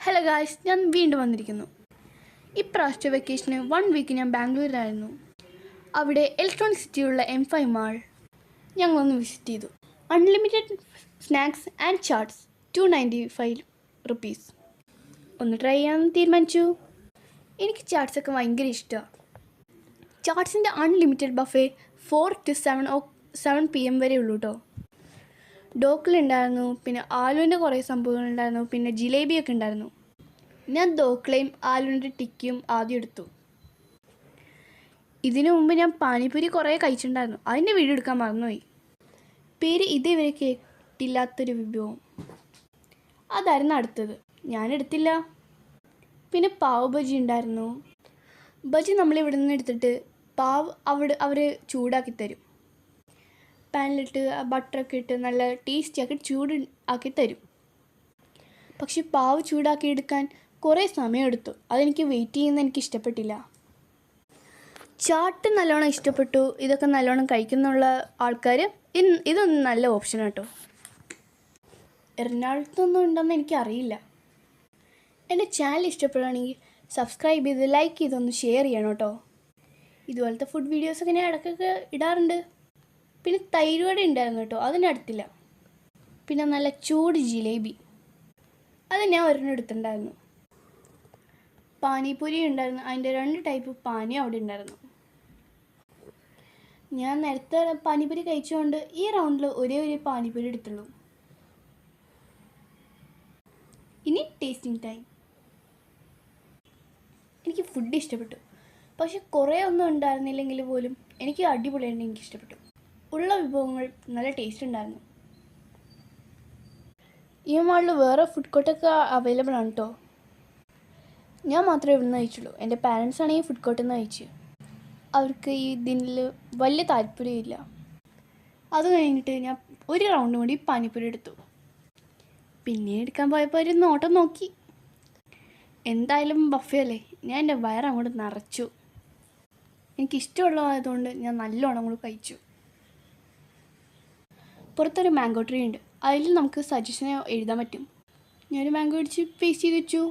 Hello guys, ഞാൻ വീണ്ടും വന്നിരിക്കുന്നു. ഇപ്രാവശ്യത്തെ വെക്കേഷന് 1 വീക്ക് ഞാൻ ബാംഗ്ലൂരിലായിരുന്നു. അവിടെ ഇലക്ട്രോണിക് സിറ്റിയിലുള്ള M5 മാൾ ഞങ്ങളൊന്ന് വിസിറ്റ് ചെയ്തു. Unlimited snacks and chaats 295 rupees. ഒന്ന് ട്രൈ ചെയ്യാമെന്ന് തീരുമാനിച്ചു. എനിക്ക് ചാട്സൊക്കെ ഭയങ്കര ഇഷ്ടമാണ്. ചാട്സിൻ്റെ അൺലിമിറ്റഡ് ബഫേ 4 to 7 PM വരെ ഉള്ളൂ കേട്ടോ. ഡോക്കിലുണ്ടായിരുന്നു, പിന്നെ ആലുവിൻ്റെ കുറേ സംഭവങ്ങളുണ്ടായിരുന്നു, പിന്നെ ജിലേബിയൊക്കെ ഉണ്ടായിരുന്നു. ഞാൻ ദോക്ലയും ആലുവിൻ്റെ ടിക്കിയും ആദ്യം എടുത്തു. ഇതിനു മുമ്പ് ഞാൻ പാനിപ്പൂരി കുറേ കഴിച്ചിട്ടുണ്ടായിരുന്നു. അതിൻ്റെ വീഡിയോ എടുക്കാൻ മറന്നുപോയി. പേര് ഇതേവരെ കേട്ടില്ലാത്തൊരു വിഭവം, അതായിരുന്നു അടുത്തത്. ഞാനെടുത്തില്ല. പിന്നെ പാവ് ബജി ഉണ്ടായിരുന്നു. ബജി നമ്മളിവിടെ നിന്ന് എടുത്തിട്ട് പാവ് അവർ ചൂടാക്കി തരും. പാനിലിട്ട് ബട്ടറൊക്കെ ഇട്ട് നല്ല ടേസ്റ്റിയാക്കി ചൂട് ആക്കി തരും. പക്ഷെ പാവ് ചൂടാക്കി എടുക്കാൻ കുറേ സമയമെടുത്തു. അതെനിക്ക് വെയിറ്റ് ചെയ്യുന്നത് എനിക്ക് ഇഷ്ടപ്പെട്ടില്ല. ചാട്ട് നല്ലോണം ഇഷ്ടപ്പെട്ടു. ഇതൊക്കെ നല്ലോണം കഴിക്കുന്നുള്ള ആൾക്കാർ ഇതൊന്നും നല്ല ഓപ്ഷൻ കേട്ടോ. എറണാകുളത്തൊന്നും ഉണ്ടെന്ന് എനിക്കറിയില്ല. എൻ്റെ ചാനൽ ഇഷ്ടപ്പെടുകയാണെങ്കിൽ സബ്സ്ക്രൈബ് ചെയ്ത് ലൈക്ക് ചെയ്തൊന്ന് ഷെയർ ചെയ്യണം കേട്ടോ. ഇതുപോലത്തെ ഫുഡ് വീഡിയോസൊക്കെ ഞാൻ ഇടയ്ക്കൊക്കെ ഇടാറുണ്ട്. പിന്നെ തൈര് വട ഉണ്ടായിരുന്നു കേട്ടോ, അതിനടുത്തില്ല. പിന്നെ നല്ല ചൂട് ജിലേബി, അത് ഞാൻ ഒരെണ്ണം എടുത്തിട്ടുണ്ടായിരുന്നു. പാനിപ്പൂരി ഉണ്ടായിരുന്നു. അതിൻ്റെ 2 ടൈപ്പ് പാനി അവിടെ ഉണ്ടായിരുന്നു. ഞാൻ നേരത്തെ പാനിപ്പൂരി കഴിച്ചുകൊണ്ട് ഈ റൗണ്ടിൽ ഒരേ ഒരു പാനിപ്പൂരി എടുത്തുള്ളൂ. ഇനി ടേസ്റ്റിംഗ് ടൈം. എനിക്ക് ഫുഡ് ഇഷ്ടപ്പെട്ടു. പക്ഷെ കുറേ ഒന്നും ഉണ്ടായിരുന്നില്ലെങ്കിൽ പോലും എനിക്ക് അടിപൊളിയായിട്ട് എനിക്ക് ഇഷ്ടപ്പെട്ടു. ഉള്ള വിഭവങ്ങൾ നല്ല ടേസ്റ്റ് ഉണ്ടായിരുന്നു. ഈ മാളിൽ വേറെ ഫുഡ് കോർട്ടൊക്കെ അവൈലബിൾ ആണ് കേട്ടോ. ഞാൻ മാത്രമേ ഇവിടെ നിന്ന് കഴിച്ചുള്ളൂ. എൻ്റെ പാരൻസ് ആണെങ്കിൽ ഫുഡ് കോർട്ടിൽ നിന്ന് കഴിച്ചു. അവർക്ക് ഈ ഇതിൽ വലിയ താല്പര്യമില്ല. അത് കഴിഞ്ഞിട്ട് ഞാൻ ഒരു റൗണ്ട് കൂടി പാനിപ്പൂരി എടുത്തു. പിന്നെ എടുക്കാൻ പോയപ്പോൾ ഒരു നോട്ടം നോക്കി. എന്തായാലും ബഫേ അല്ലേ, ഞാൻ എൻ്റെ വയറങ്ങോട്ട് നിറച്ചു. എനിക്കിഷ്ടമുള്ളതായതുകൊണ്ട് ഞാൻ നല്ലോണം കൂടി കഴിച്ചു. പുറത്തൊരു മാംഗോ ട്രീ ഉണ്ട്. അതിൽ നമുക്ക് സജഷൻ എഴുതാൻ പറ്റും. ഞാനൊരു മാംഗോ അടിച്ച് പേസ്റ്റ് ചെയ്ത് വെച്ചു.